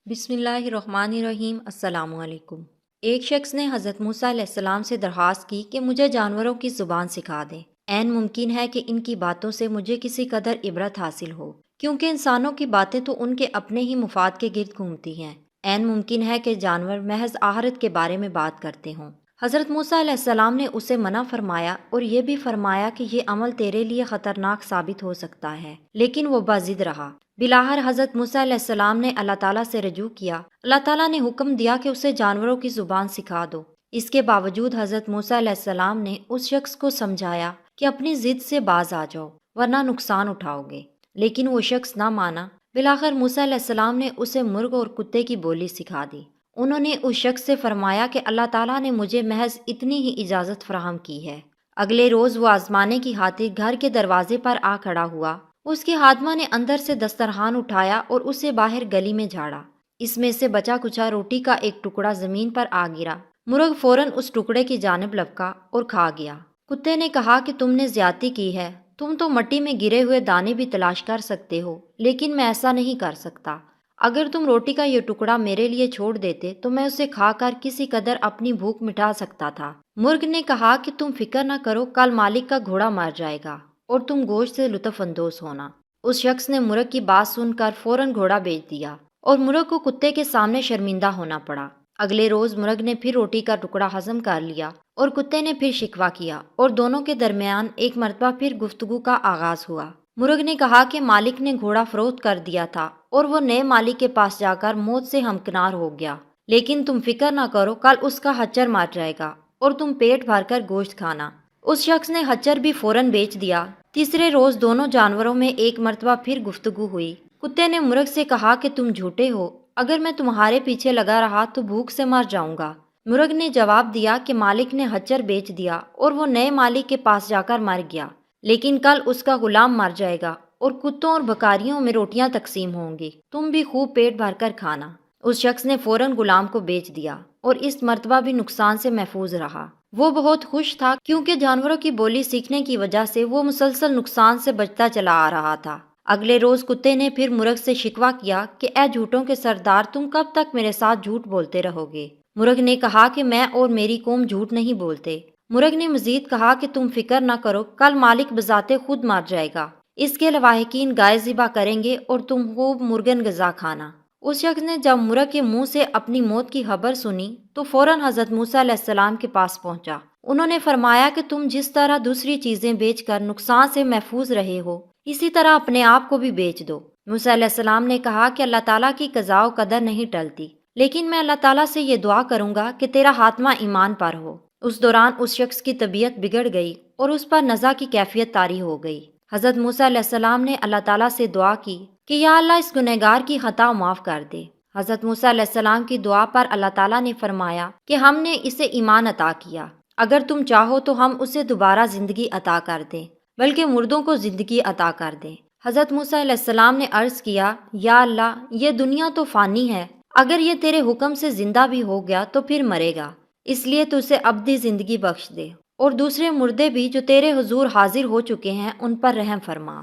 بسم اللہ الرحمن الرحیم۔ السلام علیکم۔ ایک شخص نے حضرت موسیٰ علیہ السلام سے درخواست کی کہ مجھے جانوروں کی زبان سکھا دیں۔ عین ممکن ہے کہ ان کی باتوں سے مجھے کسی قدر عبرت حاصل ہو، کیونکہ انسانوں کی باتیں تو ان کے اپنے ہی مفاد کے گرد گھومتی ہیں۔ عین ممکن ہے کہ جانور محض آخرت کے بارے میں بات کرتے ہوں۔ حضرت موسیٰ علیہ السلام نے اسے منع فرمایا اور یہ بھی فرمایا کہ یہ عمل تیرے لیے خطرناک ثابت ہو سکتا ہے، لیکن وہ باضد رہا۔ بالآخر حضرت موسیٰ علیہ السلام نے اللہ تعالیٰ سے رجوع کیا۔ اللہ تعالیٰ نے حکم دیا کہ اسے جانوروں کی زبان سکھا دو۔ اس کے باوجود حضرت موسیٰ علیہ السلام نے اس شخص کو سمجھایا کہ اپنی ضد سے باز آ جاؤ ورنہ نقصان اٹھاؤ گے، لیکن وہ شخص نہ مانا۔ بالآخر موسیٰ علیہ السلام نے اسے مرغ اور کتے کی بولی سکھا دی۔ انہوں نے اس شخص سے فرمایا کہ اللہ تعالیٰ نے مجھے محض اتنی ہی اجازت فراہم کی ہے۔ اگلے روز وہ آزمانے کی خاطر گھر کے دروازے پر آ کھڑا ہوا۔ اس کے خادمہ نے اندر سے دسترخوان اٹھایا اور اسے باہر گلی میں جھاڑا۔ اس میں سے بچا کچا روٹی کا ایک ٹکڑا زمین پر آ گرا۔ مرغ فوراً اس ٹکڑے کی جانب لپکا اور کھا گیا۔ کتے نے کہا کہ تم نے زیادتی کی ہے، تم تو مٹی میں گرے ہوئے دانے بھی تلاش کر سکتے ہو، لیکن میں ایسا نہیں کر سکتا۔ اگر تم روٹی کا یہ ٹکڑا میرے لیے چھوڑ دیتے تو میں اسے کھا کر کسی قدر اپنی بھوک مٹا سکتا تھا۔ مرغ نے کہا کہ تم فکر نہ کرو، کل مالک کا گھوڑا مر جائے گا اور تم گوشت سے لطف اندوز ہونا۔ اس شخص نے مرغ کی بات سن کر فوراً گھوڑا بیچ دیا اور مرغ کو کتے کے سامنے شرمندہ ہونا پڑا۔ اگلے روز مرغ نے پھر روٹی کا ٹکڑا ہضم کر لیا اور کتے نے پھر شکوہ کیا اور دونوں کے درمیان ایک مرتبہ پھر گفتگو کا آغاز ہوا۔ مرغ نے کہا کہ مالک نے گھوڑا فروخت کر دیا تھا اور وہ نئے مالک کے پاس جا کر موت سے ہمکنار ہو گیا، لیکن تم فکر نہ کرو، کل اس کا خچر مر جائے گا اور تم پیٹ بھر کر گوشت کھانا۔ اس شخص نے خچر بھی فوراً بیچ دیا۔ تیسرے روز دونوں جانوروں میں ایک مرتبہ پھر گفتگو ہوئی۔ کتے نے مرغ سے کہا کہ تم جھوٹے ہو، اگر میں تمہارے پیچھے لگا رہا تو بھوک سے مر جاؤں گا۔ مرغ نے جواب دیا کہ مالک نے خچر بیچ دیا اور وہ نئے مالک کے پاس جا کر مر گیا، لیکن کل اس کا غلام مر جائے گا اور کتوں اور بکاریوں میں روٹیاں تقسیم ہوں گی، تم بھی خوب پیٹ بھر کر کھانا۔ اس شخص نے فوراً غلام کو بیچ دیا اور اس مرتبہ بھی نقصان سے محفوظ رہا۔ وہ بہت خوش تھا کیونکہ جانوروں کی بولی سیکھنے کی وجہ سے وہ مسلسل نقصان سے بچتا چلا آ رہا تھا۔ اگلے روز کتے نے پھر مرغ سے شکوہ کیا کہ اے جھوٹوں کے سردار، تم کب تک میرے ساتھ جھوٹ بولتے رہو گے؟ مرغ نے کہا کہ میں اور میری قوم جھوٹ نہیں بولتے۔ مرغ نے مزید کہا کہ تم فکر نہ کرو، کل مالک بذات خود مر جائے گا، اس کے لواحقین گائے ذبح کریں گے اور تم خوب مرغن غذا کھانا۔ اس شخص نے جب مرغ کے منہ سے اپنی موت کی خبر سنی تو فوراً حضرت موسیٰ علیہ السلام کے پاس پہنچا۔ انہوں نے فرمایا کہ تم جس طرح دوسری چیزیں بیچ کر نقصان سے محفوظ رہے ہو، اسی طرح اپنے آپ کو بھی بیچ دو۔ موسیٰ علیہ السلام نے کہا کہ اللہ تعالیٰ کی قضاء و قدر نہیں ٹلتی، لیکن میں اللہ تعالیٰ سے یہ دعا کروں گا کہ تیرا خاتمہ ایمان پر ہو۔ اس دوران اس شخص کی طبیعت بگڑ گئی اور اس پر نزع کی کیفیت طاری ہو گئی۔ حضرت موسیٰ علیہ السلام نے اللہ تعالیٰ سے دعا کی کہ یا اللہ اس گنہگار کی خطا معاف کر دے۔ حضرت موسیٰ علیہ السلام کی دعا پر اللہ تعالیٰ نے فرمایا کہ ہم نے اسے ایمان عطا کیا، اگر تم چاہو تو ہم اسے دوبارہ زندگی عطا کر دیں، بلکہ مردوں کو زندگی عطا کر دیں۔ حضرت موسیٰ علیہ السلام نے عرض کیا یا اللہ، یہ دنیا تو فانی ہے، اگر یہ تیرے حکم سے زندہ بھی ہو گیا تو پھر مرے گا، اس لیے تو اسے ابدی زندگی بخش دے، اور دوسرے مردے بھی جو تیرے حضور حاضر ہو چکے ہیں ان پر رحم فرما۔